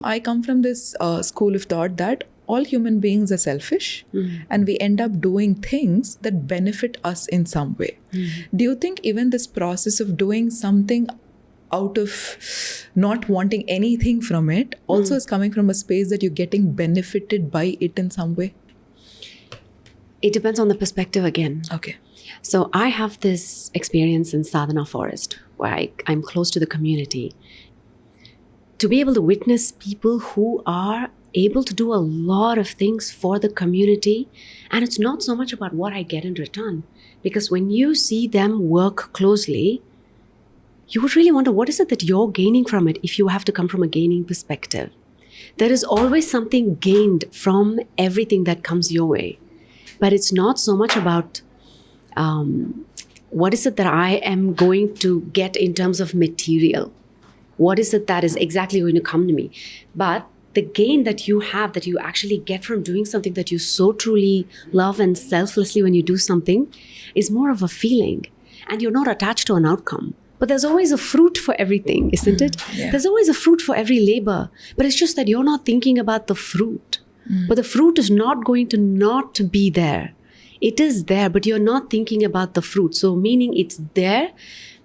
I come from this school of thought that all human beings are selfish and we end up doing things that benefit us in some way. Do you think even this process of doing something out of not wanting anything from it also is coming from a space that you're getting benefited by it in some way? It depends on the perspective again. Okay. So I have this experience in Sadhana Forest where I'm close to the community. To be able to witness people who are able to do a lot of things for the community, and it's not so much about what I get in return, because when you see them work closely, you would really wonder what is it that you're gaining from it if you have to come from a gaining perspective. There is always something gained from everything that comes your way, but it's not so much about what is it that I am going to get in terms of material. What is it that is exactly going to come to me? But the gain that you have, that you actually get from doing something that you so truly love and selflessly when you do something, is more of a feeling. And you're not attached to an outcome. But there's always a fruit for everything, isn't it? Yeah. There's always a fruit for every labor. But it's just that you're not thinking about the fruit. But the fruit is not going to not be there. It is there, but you're not thinking about the fruit. So meaning it's there,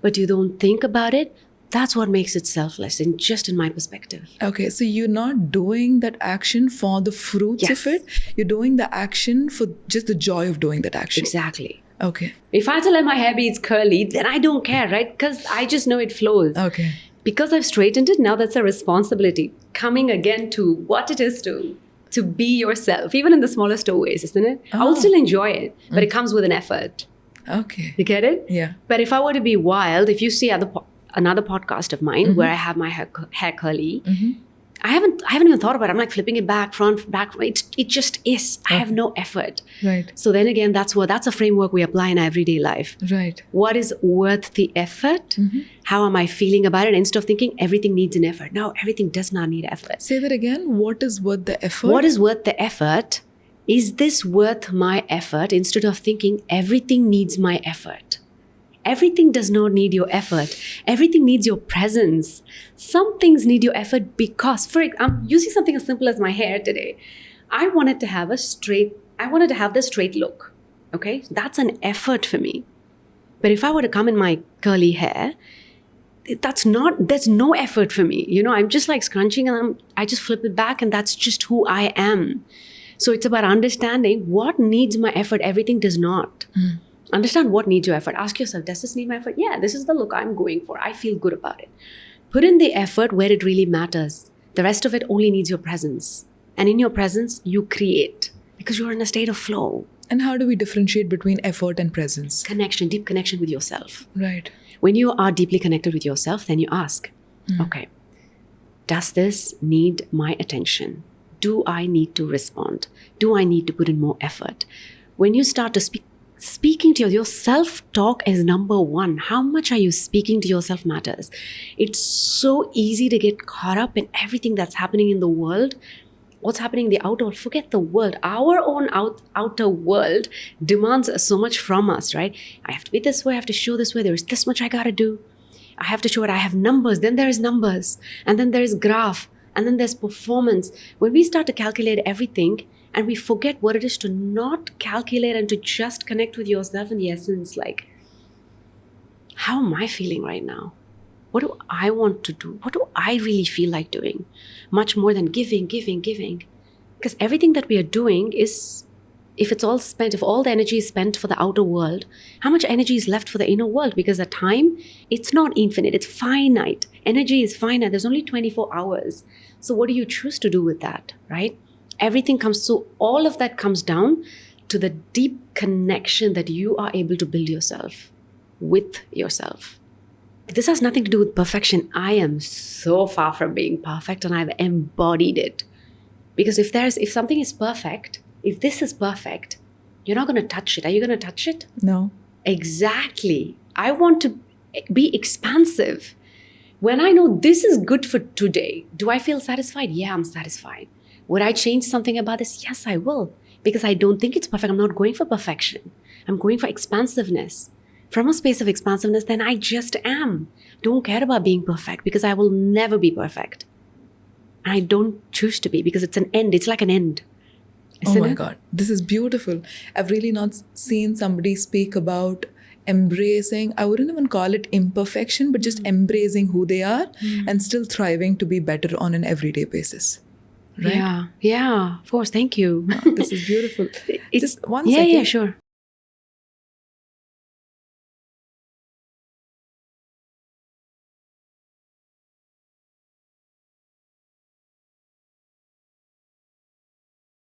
but you don't think about it. That's what makes it selfless, and just in my perspective. Okay, so you're not doing that action for the fruits of it. You're doing the action for just the joy of doing that action. Exactly. Okay. If I had to let my hair be curly, then I don't care, right? Because I just know it flows. Okay. Because I've straightened it, now that's a responsibility. Coming again to what it is to be yourself, even in the smallest of ways, isn't it? I will still enjoy it, but it comes with an effort. Okay. You get it? Yeah. But if I were to be wild, if you see another podcast of mine where I have my hair curly, I haven't even thought about it. I'm like flipping it back, front, back. It just is. I have no effort. Right. So then again, that's a framework we apply in our everyday life. Right. What is worth the effort? How am I feeling about it? Instead of thinking everything needs an effort. No, everything does not need effort. Say that again. What is worth the effort? What is worth the effort? Is this worth my effort? Instead of thinking everything needs my effort. Everything does not need your effort. Everything needs your presence. Some things need your effort because, I'm using something as simple as my hair today. I wanted to have this straight look. Okay? That's an effort for me. But if I were to come in my curly hair, there's no effort for me. You know, I'm just like scrunching and I just flip it back and that's just who I am. So it's about understanding what needs my effort. Everything does not. Understand what needs your effort. Ask yourself, does this need my effort? Yeah, this is the look I'm going for. I feel good about it. Put in the effort where it really matters. The rest of it only needs your presence. And in your presence, you create because you're in a state of flow. And how do we differentiate between effort and presence? Connection, deep connection with yourself. Right. When you are deeply connected with yourself, then you ask, okay, does this need my attention? Do I need to respond? Do I need to put in more effort? When you start to speaking to your self-talk is number one. How much are you speaking to yourself matters. It's so easy to get caught up in everything that's happening in the world. What's happening in the outer world? Forget the world. Our own outer world demands so much from us, right? I have to be this way. I have to show this way. There is this much I got to do. I have to show it. I have numbers. Then there is numbers. And then there is graph. And then there's performance. When we start to calculate everything, and we forget what it is to not calculate and to just connect with yourself in the essence, like, how am I feeling right now? What do I want to do? What do I really feel like doing? Much more than giving. Because everything that we are doing is, if all the energy is spent for the outer world, how much energy is left for the inner world? Because the time, it's not infinite, it's finite. Energy is finite. There's only 24 hours. So what do you choose to do with that, right? All of that comes down to the deep connection that you are able to build yourself with yourself. This has nothing to do with perfection. I am so far from being perfect and I've embodied it. Because if something is perfect, if this is perfect, you're not going to touch it. Are you going to touch it? No. Exactly. I want to be expansive. When I know this is good for today, do I feel satisfied? Yeah, I'm satisfied. Would I change something about this? Yes, I will. Because I don't think it's perfect. I'm not going for perfection. I'm going for expansiveness. From a space of expansiveness, then I just am. Don't care about being perfect because I will never be perfect. And I don't choose to be, because it's an end. It's like an end. Oh Isn't my it? God, this is beautiful. I've really not seen somebody speak about embracing, I wouldn't even call it imperfection, but just embracing who they are and still thriving to be better on an everyday basis. Right? Yeah. Yeah. Of course. Thank you. This is beautiful. It's- Just one yeah, second. yeah, sure.